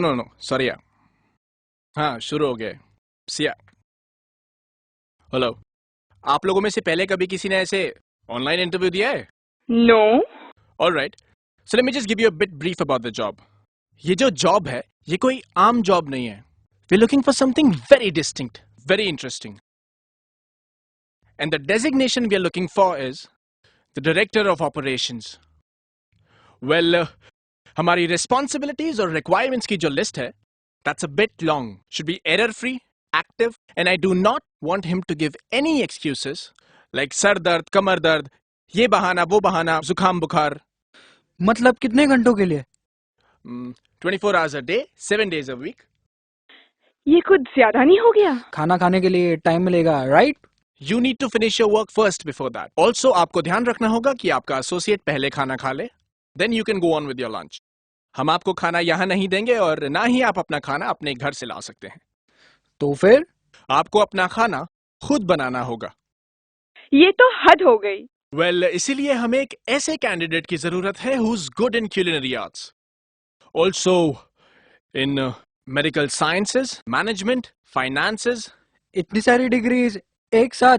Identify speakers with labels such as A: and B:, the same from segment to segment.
A: No sorry यार। हाँ शुरू हो गया। सिया हेलो। आप लोगों में से पहले कभी किसी ने ऐसे ऑनलाइन इंटरव्यू दिया है?
B: No.
A: Alright, so let me just give you a bit brief about the job. ये जो जॉब है ये कोई आम जॉब नहीं है। We are looking for something very distinct, very interesting, and the designation we are looking for is the director of operations. Well, हमारी responsibilities और रिक्वायरमेंट्स की जो लिस्ट है that's a bit long, should be error free, active, and I do not want him to give any excuses like sir दर्द, कमर दर्द, ये बहाना वो बहाना, जुकाम बुखार।
C: मतलब कितने घंटों के लिए?
A: 24 hours a day, 7 days a week.
B: ये कुछ ज्यादा नहीं हो गया?
C: खाना खाने के लिए टाइम मिलेगा, right?
A: You need to finish your work first before that. Also, आपको ध्यान रखना होगा कि आपका एसोसिएट पहले खाना खा ले, then you can go on with your lunch. हम आपको खाना यहाँ नहीं देंगे और ना ही आप अपना खाना अपने घर से ला सकते हैं।
C: तो फिर
A: आपको अपना खाना खुद बनाना होगा।
B: ये तो हद हो गई।
A: वेल, इसीलिए हमें एक ऐसे कैंडिडेट की जरूरत है who's good in culinary arts, also in medical sciences, management, finances.
C: इतनी सारी डिग्रीज एक साथ?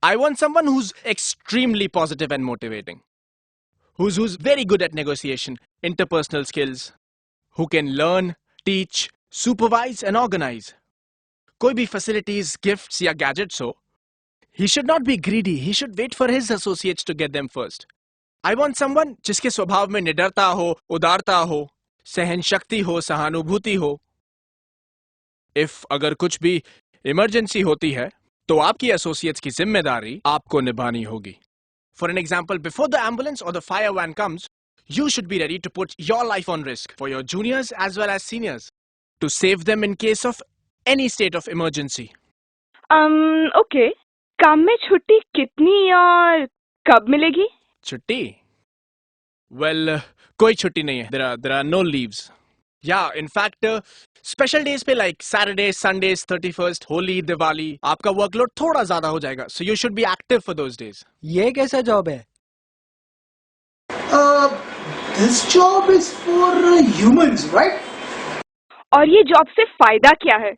A: I want someone who's extremely positive and motivating, who's very good at negotiation, interpersonal skills, who can learn, teach, supervise and organize. कोई भी facilities, gifts या gadgets हो, he should not be greedy. He should wait for his associates to get them first. I want someone जिसके स्वभाव में निडरता हो, उदारता हो, सहन शक्ति हो, सहानुभूति हो. If अगर कुछ भी इमरजेंसी होती है तो आपकी एसोसिएट्स की जिम्मेदारी आपको निभानी होगी. For an example, before the ambulance or the fire van comes, you should be ready to put your life on risk for your juniors as well as seniors to save them in case of any state of emergency.
B: Okay. काम में छुट्टी कितनी और कब मिलेगी?
A: छुट्टी? Well, कोई छुट्टी नहीं है. There are no leaves. Yeah, in fact, special days पे like Saturday, Sundays, 31st, Holi, Diwali आपका वर्कलोड थोड़ा ज्यादा हो जाएगा. So you should be active for those days.
C: ये कैसा जॉब है?
D: This job is for humans, right?
B: और ये जॉब से फायदा क्या है?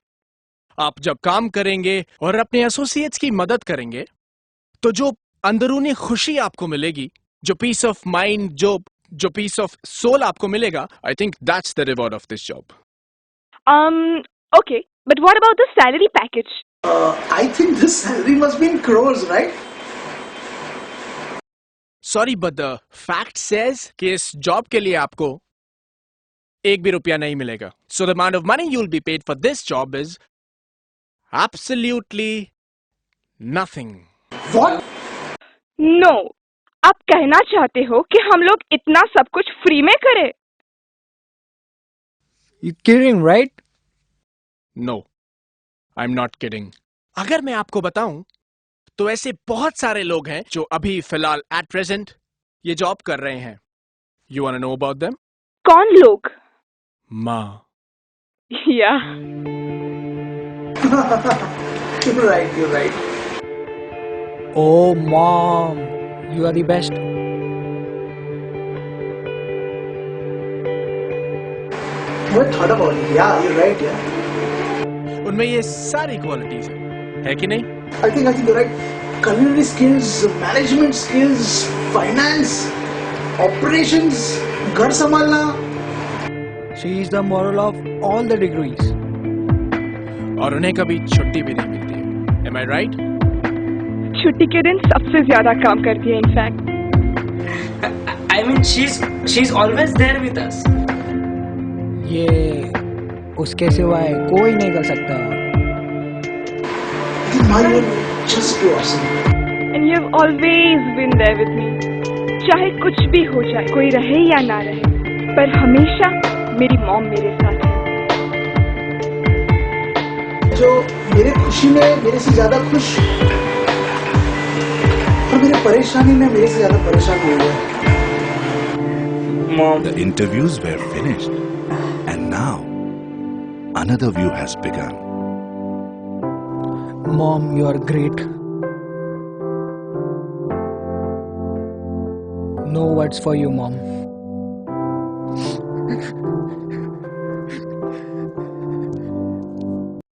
A: आप जब काम करेंगे और अपने एसोसिएट्स की मदद करेंगे तो जो अंदरूनी खुशी आपको मिलेगी, जो पीस ऑफ माइंड, जो पीस ऑफ सोल आपको मिलेगा, I think that's the reward of this job.
B: Okay, but what about the salary package?
D: I think the salary must be in crores, right?
A: Sorry but the fact says कि इस job के लिए आपको एक भी रुपया नहीं मिलेगा. So the amount of money you will be paid for this job is absolutely nothing.
D: What?
B: No, आप कहना चाहते हो कि हम लोग इतना सब कुछ फ्री में करें?
C: You kidding, right?
A: No, I am not kidding. अगर मैं आपको बताऊं तो ऐसे बहुत सारे लोग हैं जो अभी फिलहाल एट प्रेजेंट ये जॉब कर रहे हैं. You want to know about them?
B: कौन लोग?
A: माँ.
B: या
D: You're right.
C: Oh, mom, you are the best.
D: Never thought about it. Yeah, you're right. Yeah.
A: उनमें ये सारी क्वालिटीज है कि नहीं?
D: I think you're right. Culinary skills, management skills, finance, operations, घर संभालना.
C: She is the moral of all the degrees.
A: और उन्हें कभी छुट्टी भी नहीं मिलती है. Am I right?
B: छुट्टी के दिन सबसे ज्यादा काम करती है in fact.
E: I mean, she's always there with us.
C: ये उसके सिवाय कोई नहीं कर सकता.
D: My just too awesome.
B: And you have always been there with me. चाहे कुछ भी हो जाए, कोई रहे या ना रहे, पर हमेशा मेरी मॉम मेरे साथ है.
D: जो मेरे खुशी में मेरे से ज्यादा खुश और मेरे परेशानी में मेरे से ज्यादा परेशान हो गया.
E: Mom.
F: The interviews were finished, and now another view has begun.
C: Mom, you are great. No words for you, Mom.